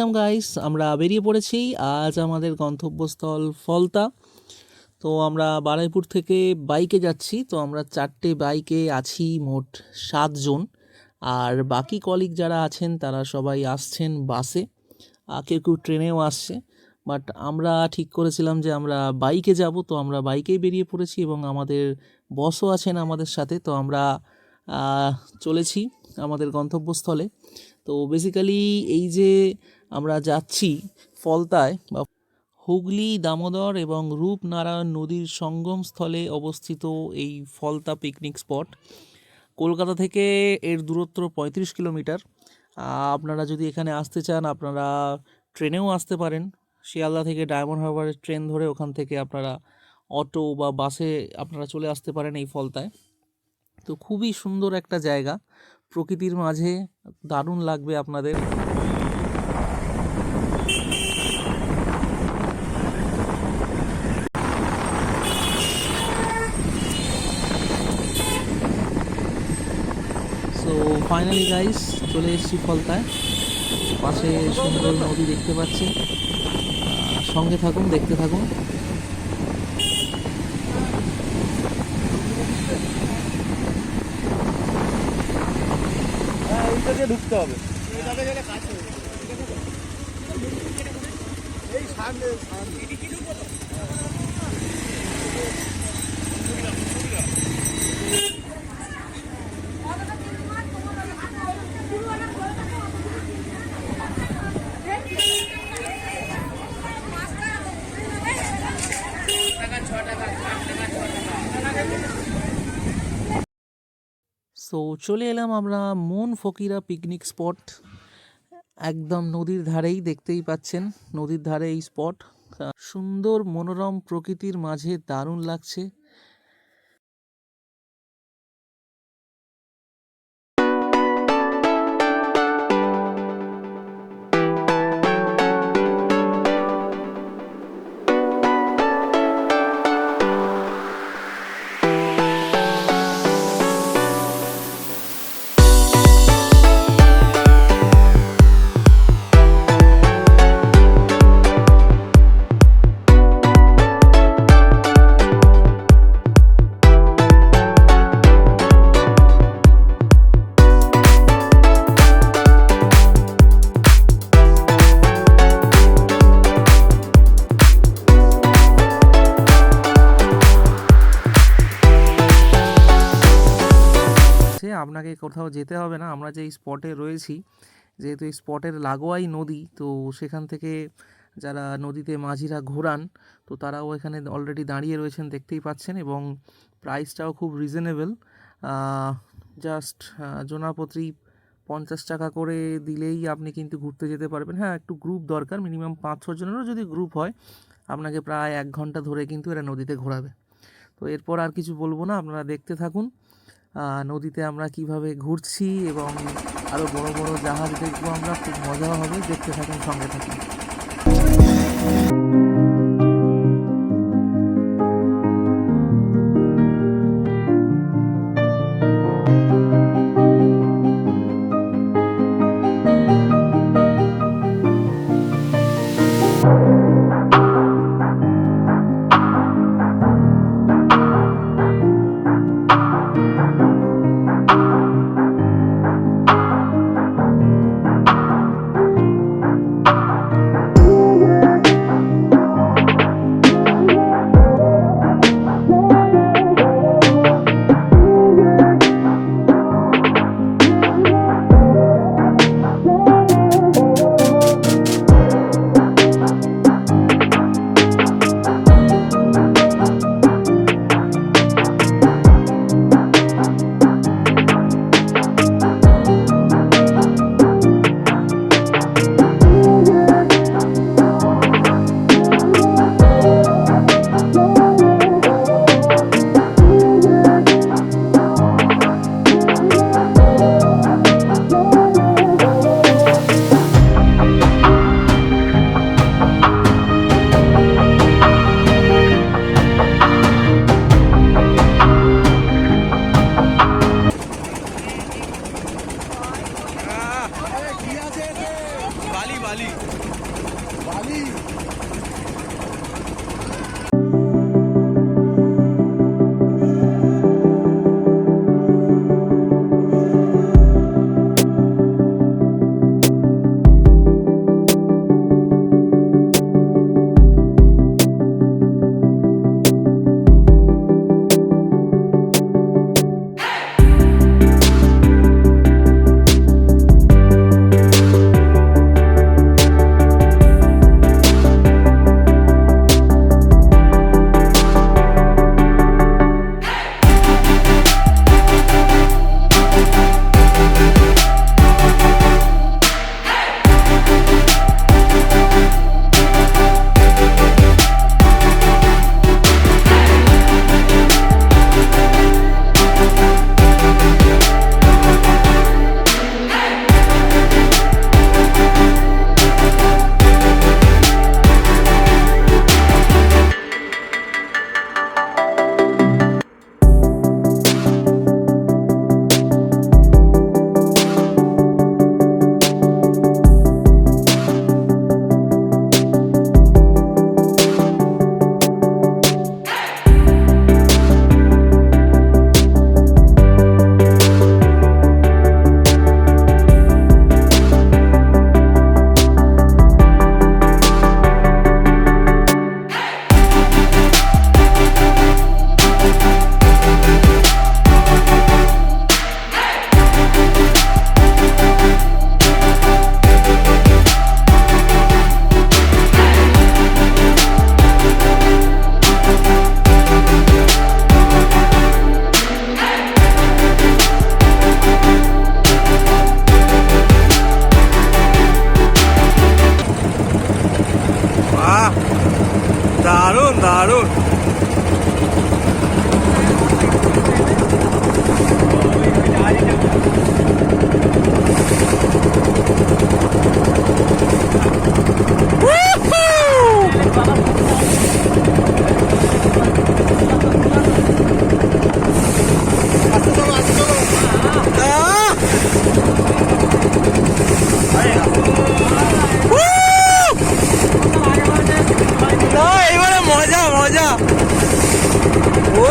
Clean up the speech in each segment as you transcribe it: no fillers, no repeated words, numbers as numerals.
Welcome guys, আমরা বেরিয়ে পড়েছি। আজ আমাদের গন্তব্যস্থল ফলতা। তো আমরা বারুইপুর থেকে বাইকে যাচ্ছি। তো আমরা 4টে বাইকে আছি, মোট 7 জন। আর বাকি কলিগ যারা আছেন তারা সবাই আসছেন বাসে, কেউ কেউ ট্রেনেও আসছে। বাট আমরা ঠিক করেছিলাম যে আমরা বাইকে যাব, তো আমরা বাইকেই বেরিয়ে পড়েছি এবং আমাদের বসও আছেন আমাদের সাথে। তো আমরা চলেছি আমাদের গন্তব্যস্থলে। তো বেসিক্যালি এই যে আমরা যাচ্ছি ফলতায়, বা হুগলি, দামোদর এবং রূপনারায়ণ নদীর সঙ্গমস্থলে অবস্থিত এই ফলতা পিকনিক স্পট। কলকাতা থেকে এর দূরত্ব 35 কিলোমিটার। আপনারা যদি এখানে আসতে চান আপনারা ট্রেনেও আসতে পারেন। শিয়ালদা থেকে ডায়মন্ড হারবারের ট্রেন ধরে ওখান থেকে আপনারা অটো বা বাসে আপনারা চলে আসতে পারেন এই ফলতায়। তো খুবই সুন্দর একটা জায়গা, প্রকৃতির মাঝে, দারুণ লাগবে আপনাদের। সো ফাইনালি গাইস চলে এসেছি ফলতায়। পাশে সুন্দর নদী দেখতে পাচ্ছি। সঙ্গে থাকুন, দেখতে থাকুন। ঢুকতে হবে এই সামনে সো চলে এলাম আমরা মন ফকিরা পিকনিক স্পট। একদম নদীর ধারেই, দেখতেই পাচ্ছেন নদীর ধারে এই স্পট। সুন্দর মনোরম প্রকৃতির মাঝে দারুণ লাগছে। আপনাকে কোথাও যেতে হবে না, আমরা যে স্পটে রয়েছি, যেহেতু এই স্পটের লাগোয়াই নদী, তো সেখান থেকে যারা নদীতে মাঝিরা ঘোরান, তো তারাও এখানে অলরেডি দাঁড়িয়ে রয়েছেন, দেখতেই পাচ্ছেন। এবং প্রাইসটাও খুব রিজনেবল। জাস্ট জনাপ্রতি 50 টাকা করে দিলেই আপনি কিন্তু ঘুরতে যেতে পারবেন। হ্যাঁ, একটু গ্রুপ দরকার, মিনিমাম 5-6 জনেরও যদি গ্রুপ হয় আপনাকে প্রায় 1 ঘন্টা ধরে কিন্তু এরা নদীতে ঘোরাবে। তো এরপর আর কিছু বলবো না, আপনারা দেখতে থাকুন নদীতে আমরা কিভাবে ঘুরছি এবং আরও বড় বড় জাহাজ দেখবো আমরা। খুব মজা হবে, দেখতে থাকুন, সঙ্গে থাকুন। বালি বালি। দারুণ দারুণ। মজা মজা। ও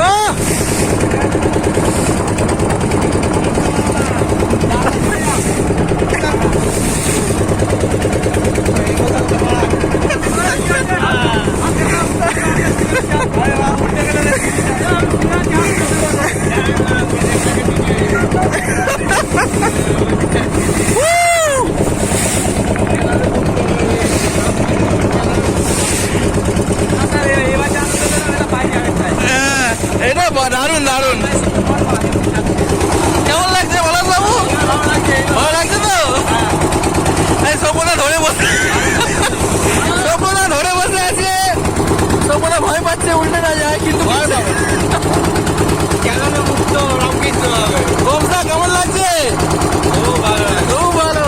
এটা দারুণ দারুণ। কেমন লাগছে বলো বাবু? ভালো লাগছে তো? এই সপনা ধরে বসে, সপনা ধরে বসে আছে। সপনা ভয় পাচ্ছে উল্টে না যায়, কিন্তু গোমসা কেমন লাগছে? খুব ভালো খুব ভালো।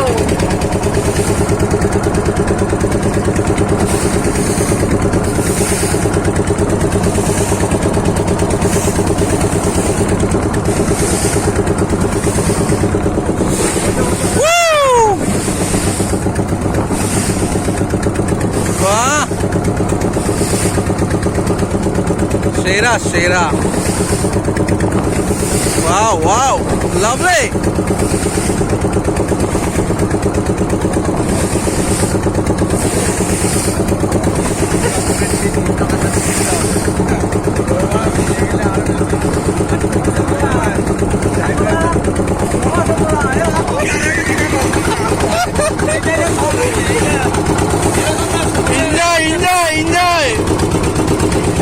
वाह शेरा शेरा। वाह वाह lovely. Enjoy, enjoy, enjoy,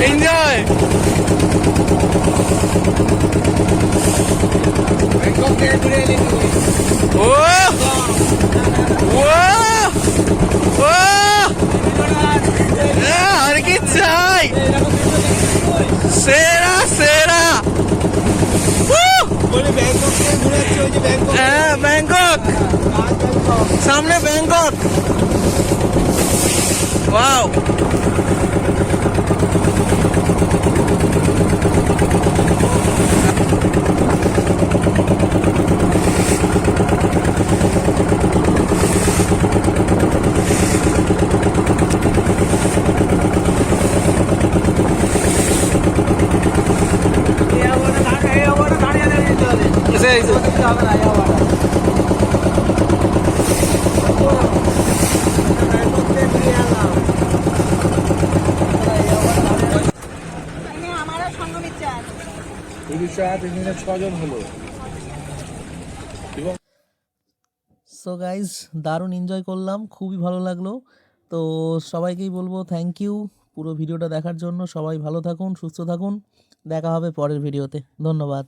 enjoy. Oh, wow, wow. আর কি চাই? সেরা সেরা। হ্যাঁ ব্যাংকক, সামনে ব্যাংকক। ওয়াও হবে না আমারও সঙ্গমিত চার। সো গাইজ দারুণ এনজয় করলাম, খুবই ভালো লাগলো। তো সবাইকেই বলবো থ্যাংক ইউ পুরো ভিডিওটা দেখার জন্য। সবাই ভালো থাকুন, সুস্থ থাকুন, দেখা হবে পরের ভিডিওতে। ধন্যবাদ।